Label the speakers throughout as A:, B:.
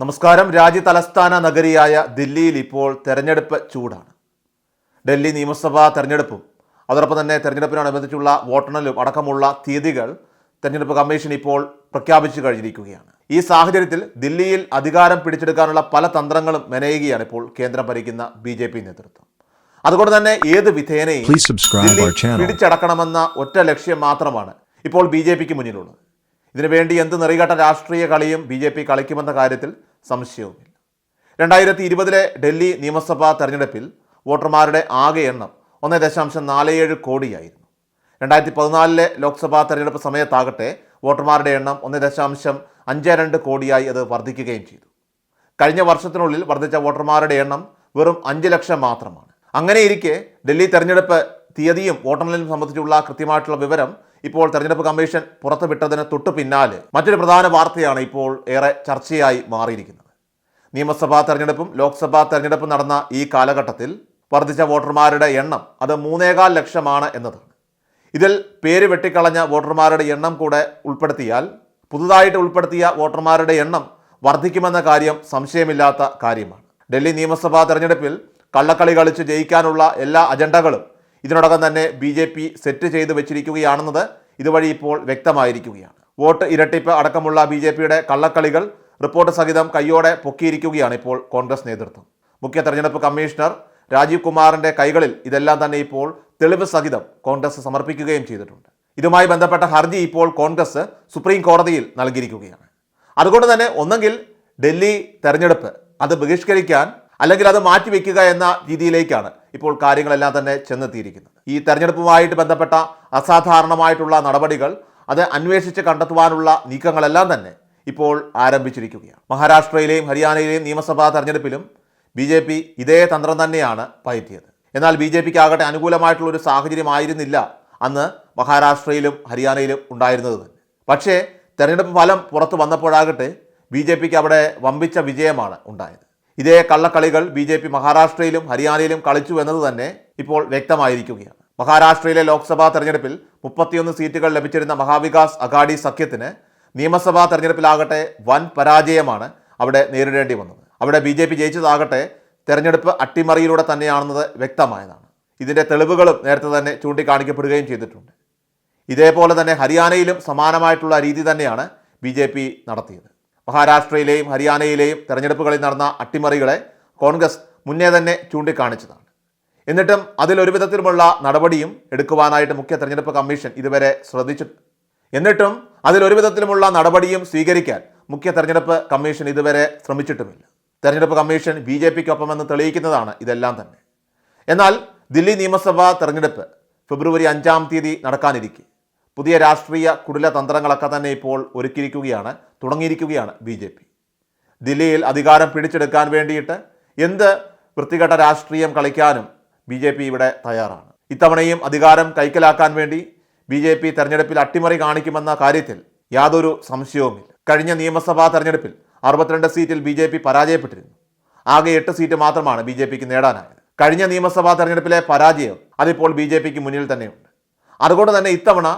A: നമസ്കാരം. രാജ്യ തലസ്ഥാന നഗരിയായ ദില്ലിയിൽ ഇപ്പോൾ തെരഞ്ഞെടുപ്പ് ചൂടാണ്. ഡൽഹി നിയമസഭാ തെരഞ്ഞെടുപ്പും അതോടൊപ്പം തന്നെ തെരഞ്ഞെടുപ്പിനോടനുബന്ധിച്ചുള്ള വോട്ടെണ്ണലും അടക്കമുള്ള തീയതികൾ തെരഞ്ഞെടുപ്പ് കമ്മീഷൻ ഇപ്പോൾ പ്രഖ്യാപിച്ചു കഴിഞ്ഞിരിക്കുകയാണ്. ഈ സാഹചര്യത്തിൽ ദില്ലിയിൽ അധികാരം പിടിച്ചെടുക്കാനുള്ള പല തന്ത്രങ്ങളും മെനയുകയാണ് ഇപ്പോൾ കേന്ദ്രം ഭരിക്കുന്ന BJP നേതൃത്വം. അതുകൊണ്ട് തന്നെ ഏത് വിധേനയും പിടിച്ചടക്കണമെന്ന ഒറ്റ ലക്ഷ്യം മാത്രമാണ് ഇപ്പോൾ BJPക്ക് മുന്നിലുള്ളത്. ഇതിനുവേണ്ടി എന്ത് നെറികെട്ട രാഷ്ട്രീയ കളിയും BJP കളിക്കുമെന്ന കാര്യത്തിൽ സംശയവുമില്ല. 2020 ഡൽഹി നിയമസഭാ തെരഞ്ഞെടുപ്പിൽ വോട്ടർമാരുടെ ആകെ എണ്ണം 1.47 കോടിയായിരുന്നു. 2014 ലോക്സഭാ തെരഞ്ഞെടുപ്പ് സമയത്താകട്ടെ വോട്ടർമാരുടെ എണ്ണം 1.52 കോടിയായി അത് വർദ്ധിക്കുകയും ചെയ്തു. കഴിഞ്ഞ വർഷത്തിനുള്ളിൽ വർദ്ധിച്ച വോട്ടർമാരുടെ എണ്ണം വെറും 5 ലക്ഷം മാത്രമാണ്. അങ്ങനെയിരിക്കെ ഡൽഹി തെരഞ്ഞെടുപ്പ് തീയതിയും വോട്ടെണ്ണലും സംബന്ധിച്ചുള്ള കൃത്യമായിട്ടുള്ള വിവരം ഇപ്പോൾ തെരഞ്ഞെടുപ്പ് കമ്മീഷൻ പുറത്തുവിട്ടതിന് തൊട്ടു പിന്നാലെ മറ്റൊരു പ്രധാന വാർത്തയാണ് ഇപ്പോൾ ഏറെ ചർച്ചയായി മാറിയിരിക്കുന്നത്. നിയമസഭാ തെരഞ്ഞെടുപ്പും ലോക്സഭാ തെരഞ്ഞെടുപ്പും നടന്ന ഈ കാലഘട്ടത്തിൽ വർദ്ധിച്ച വോട്ടർമാരുടെ എണ്ണം അത് 3.25 ലക്ഷമാണ് എന്നതാണ്. ഇതിൽ പേര് വെട്ടിക്കളഞ്ഞ വോട്ടർമാരുടെ എണ്ണം കൂടെ ഉൾപ്പെടുത്തിയാൽ പുതുതായിട്ട് ഉൾപ്പെടുത്തിയ വോട്ടർമാരുടെ എണ്ണം വർദ്ധിക്കുമെന്ന കാര്യം സംശയമില്ലാത്ത കാര്യമാണ്. ഡൽഹി നിയമസഭാ തെരഞ്ഞെടുപ്പിൽ കള്ളക്കളി കളിച്ച് ജയിക്കാനുള്ള എല്ലാ അജണ്ടകളും ഇതിനോടകം തന്നെ BJP സെറ്റ് ചെയ്ത് വെച്ചിരിക്കുകയാണെന്നത് ഇതുവഴി ഇപ്പോൾ വ്യക്തമായിരിക്കുകയാണ്. വോട്ട് ഇരട്ടിപ്പ് അടക്കമുള്ള BJPയുടെ കള്ളക്കളികൾ റിപ്പോർട്ട് സഹിതം കയ്യോടെ പൊക്കിയിരിക്കുകയാണ് ഇപ്പോൾ കോൺഗ്രസ് നേതൃത്വം. മുഖ്യ തെരഞ്ഞെടുപ്പ് കമ്മീഷണർ രാജീവ് കുമാറിൻ്റെ കൈകളിൽ ഇതെല്ലാം തന്നെ ഇപ്പോൾ തെളിവ് സഹിതം കോൺഗ്രസ് സമർപ്പിക്കുകയും ചെയ്തിട്ടുണ്ട്. ഇതുമായി ബന്ധപ്പെട്ട ഹർജി ഇപ്പോൾ കോൺഗ്രസ് സുപ്രീം കോടതിയിൽ നൽകിയിരിക്കുകയാണ്. അതുകൊണ്ട് തന്നെ ഒന്നെങ്കിൽ ഡൽഹി തെരഞ്ഞെടുപ്പ് അത് ബഹിഷ്കരിക്കാൻ അല്ലെങ്കിൽ അത് മാറ്റിവെക്കുക എന്ന രീതിയിലേക്കാണ് ഇപ്പോൾ കാര്യങ്ങളെല്ലാം തന്നെ ചെന്നെത്തിയിരിക്കുന്നത്. ഈ തെരഞ്ഞെടുപ്പുമായിട്ട് ബന്ധപ്പെട്ട അസാധാരണമായിട്ടുള്ള നടപടികൾ അത് അന്വേഷിച്ച് കണ്ടെത്തുവാനുള്ള നീക്കങ്ങളെല്ലാം തന്നെ ഇപ്പോൾ ആരംഭിച്ചിരിക്കുകയാണ്. മഹാരാഷ്ട്രയിലെയും ഹരിയാനയിലെയും നിയമസഭാ തെരഞ്ഞെടുപ്പിലും BJP ഇതേ തന്ത്രം തന്നെയാണ് പയറ്റിയത്. എന്നാൽ BJPക്ക് ആകട്ടെ അനുകൂലമായിട്ടുള്ളൊരു സാഹചര്യമായിരുന്നില്ല അന്ന് മഹാരാഷ്ട്രയിലും ഹരിയാനയിലും ഉണ്ടായിരുന്നത് തന്നെ. പക്ഷേ തെരഞ്ഞെടുപ്പ് ഫലം പുറത്തു വന്നപ്പോഴാകട്ടെ BJPക്ക് അവിടെ വമ്പിച്ച വിജയമാണ് ഉണ്ടായത്. ഇതേ കള്ളക്കളികൾ BJP മഹാരാഷ്ട്രയിലും ഹരിയാനയിലും കളിച്ചു എന്നത് തന്നെ ഇപ്പോൾ വ്യക്തമായിരിക്കുകയാണ്. മഹാരാഷ്ട്രയിലെ ലോക്സഭാ തെരഞ്ഞെടുപ്പിൽ 31 സീറ്റുകൾ ലഭിച്ചിരുന്ന മഹാവികാസ് അഘാഡി സഖ്യത്തിന് നിയമസഭാ തെരഞ്ഞെടുപ്പിലാകട്ടെ വൻ പരാജയമാണ് അവിടെ നേരിടേണ്ടി വന്നത്. അവിടെ BJP ജയിച്ചതാകട്ടെ തെരഞ്ഞെടുപ്പ് അട്ടിമറിയിലൂടെ തന്നെയാണെന്നത് വ്യക്തമായതാണ്. ഇതിൻ്റെ തെളിവുകളും നേരത്തെ തന്നെ ചൂണ്ടിക്കാണിക്കപ്പെടുകയും ചെയ്തിട്ടുണ്ട്. ഇതേപോലെ തന്നെ ഹരിയാനയിലും സമാനമായിട്ടുള്ള രീതി തന്നെയാണ് BJP നടത്തിയത്. മഹാരാഷ്ട്രയിലെയും ഹരിയാനയിലെയും തെരഞ്ഞെടുപ്പുകളിൽ നടന്ന അട്ടിമറികളെ കോൺഗ്രസ് മുന്നേ തന്നെ ചൂണ്ടിക്കാണിച്ചതാണ്. എന്നിട്ടും അതിലൊരു വിധത്തിലുമുള്ള നടപടിയും എടുക്കുവാനായിട്ട് മുഖ്യ തെരഞ്ഞെടുപ്പ് കമ്മീഷൻ ഇതുവരെ ശ്രദ്ധിച്ചിട്ടുണ്ട്. എന്നിട്ടും അതിലൊരു വിധത്തിലുമുള്ള നടപടിയും സ്വീകരിക്കാൻ മുഖ്യ തെരഞ്ഞെടുപ്പ് കമ്മീഷൻ ഇതുവരെ ശ്രമിച്ചിട്ടുമില്ല. തെരഞ്ഞെടുപ്പ് കമ്മീഷൻ BJPക്കൊപ്പമെന്ന് തെളിയിക്കുന്നതാണ് ഇതെല്ലാം തന്നെ. എന്നാൽ ദില്ലി നിയമസഭാ തെരഞ്ഞെടുപ്പ് ഫെബ്രുവരി 5-ാം തീയതി നടക്കാനിരിക്കെ പുതിയ രാഷ്ട്രീയ കുടിലതന്ത്രങ്ങളൊക്കെ തന്നെ ഇപ്പോൾ തുടങ്ങിയിരിക്കുകയാണ് BJP. ദില്ലിയിൽ അധികാരം പിടിച്ചെടുക്കാൻ വേണ്ടിയിട്ട് എന്ത് വൃത്തികെട്ട രാഷ്ട്രീയം കളിക്കാനും BJP ഇവിടെ തയ്യാറാണ്. ഇത്തവണയും അധികാരം കൈക്കലാക്കാൻ വേണ്ടി BJP തെരഞ്ഞെടുപ്പിൽ അട്ടിമറി കാണിക്കുമെന്ന കാര്യത്തിൽ യാതൊരു സംശയവുമില്ല. കഴിഞ്ഞ നിയമസഭാ തെരഞ്ഞെടുപ്പിൽ 62 സീറ്റിൽ BJP പരാജയപ്പെട്ടിരുന്നു. ആകെ 8 സീറ്റ് മാത്രമാണ് BJPക്ക് നേടാനായത്. കഴിഞ്ഞ നിയമസഭാ തെരഞ്ഞെടുപ്പിലെ പരാജയം അതിപ്പോൾ BJPക്ക് മുന്നിൽ തന്നെയുണ്ട്. അതുകൊണ്ട് തന്നെ ഇത്തവണ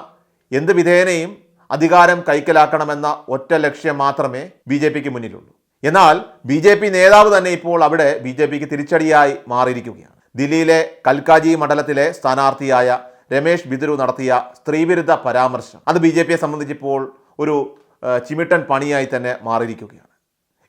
A: എന്ത് വിധേനയും അധികാരം കൈക്കലാക്കണമെന്ന ഒറ്റ ലക്ഷ്യം മാത്രമേ BJPക്ക് മുന്നിലുള്ളൂ. എന്നാൽ BJP നേതാവ് തന്നെ ഇപ്പോൾ അവിടെ BJPക്ക് തിരിച്ചടിയായി മാറിയിരിക്കുകയാണ്. ദില്ലിയിലെ കൽക്കാജി മണ്ഡലത്തിലെ സ്ഥാനാർത്ഥിയായ രമേശ് ബിദുരു നടത്തിയ സ്ത്രീവിരുദ്ധ പരാമർശം അത് BJPയെ സംബന്ധിച്ചിപ്പോൾ ഒരു ചിമിട്ടൻ പണിയായി തന്നെ മാറിയിരിക്കുകയാണ്.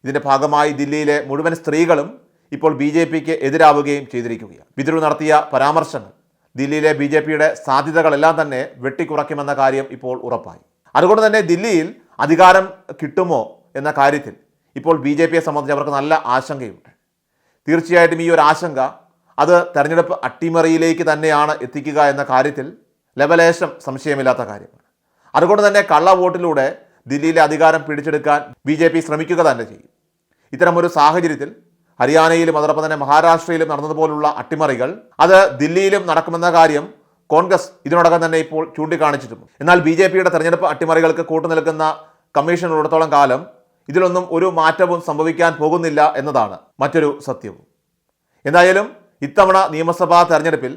A: ഇതിൻ്റെ ഭാഗമായി ദില്ലിയിലെ മുഴുവൻ സ്ത്രീകളും ഇപ്പോൾ BJPക്ക് എതിരാവുകയും ചെയ്തിരിക്കുകയാണ്. ബിദുരു നടത്തിയ പരാമർശങ്ങൾ ദില്ലിയിലെ BJPയുടെ സാധ്യതകളെല്ലാം തന്നെ വെട്ടിക്കുറയ്ക്കുമെന്ന കാര്യം ഇപ്പോൾ ഉറപ്പായി. അതുകൊണ്ട് തന്നെ ദില്ലിയിൽ അധികാരം കിട്ടുമോ എന്ന കാര്യത്തിൽ ഇപ്പോൾ BJPയെ സംബന്ധിച്ച് അവർക്ക് നല്ല ആശങ്കയുണ്ട്. തീർച്ചയായിട്ടും ഈ ഒരു ആശങ്ക അത് തെരഞ്ഞെടുപ്പ് അട്ടിമറിയിലേക്ക് തന്നെയാണ് എത്തിക്കുക എന്ന കാര്യത്തിൽ ലവലേശം സംശയമില്ലാത്ത കാര്യമാണ്. അതുകൊണ്ട് തന്നെ കള്ള വോട്ടിലൂടെ ദില്ലിയിലെ അധികാരം പിടിച്ചെടുക്കാൻ BJP ശ്രമിക്കുക തന്നെ ചെയ്യും. ഇത്തരമൊരു സാഹചര്യത്തിൽ ഹരിയാനയിലും അതോടൊപ്പം തന്നെ മഹാരാഷ്ട്രയിലും നടന്നതുപോലുള്ള അട്ടിമറികൾ അത് ദില്ലിയിലും നടക്കുമെന്ന കാര്യം കോൺഗ്രസ് ഇതിനോടകം തന്നെ ഇപ്പോൾ ചൂണ്ടിക്കാണിച്ചിട്ടുണ്ട്. എന്നാൽ BJPയുടെ തെരഞ്ഞെടുപ്പ് അട്ടിമറികൾക്ക് കൂട്ടുനിൽക്കുന്ന കമ്മീഷൻ ഉള്ളിടത്തോളം കാലം ഇതിലൊന്നും ഒരു മാറ്റവും സംഭവിക്കാൻ പോകുന്നില്ല എന്നതാണ് മറ്റൊരു സത്യവും. എന്തായാലും ഇത്തവണ നിയമസഭാ തെരഞ്ഞെടുപ്പിൽ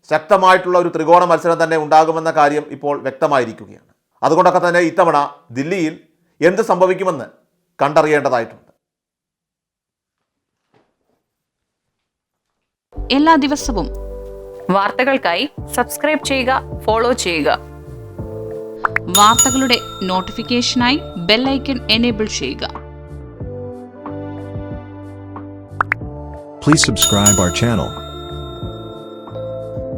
A: ശക്തമായിട്ടുള്ള ഒരു ത്രികോണ മത്സരം തന്നെ ഉണ്ടാകുമെന്ന കാര്യം ഇപ്പോൾ വ്യക്തമായിരിക്കുകയാണ്. അതുകൊണ്ടൊക്കെ തന്നെ ഇത്തവണ ദില്ലിയിൽ എന്ത് സംഭവിക്കുമെന്ന് കണ്ടറിയേണ്ടതായിട്ടുണ്ട്.
B: എല്ലാ ദിവസവും.
C: വാർത്തകൾക്കായി സബ്സ്ക്രൈബ് ചെയ്യുക, ഫോളോ ചെയ്യുക.
B: വാർത്തകളുടെ നോട്ടിഫിക്കേഷനായി ബെൽ ഐക്കൺ എനേബിൾ ചെയ്യുക.
D: Please subscribe our channel.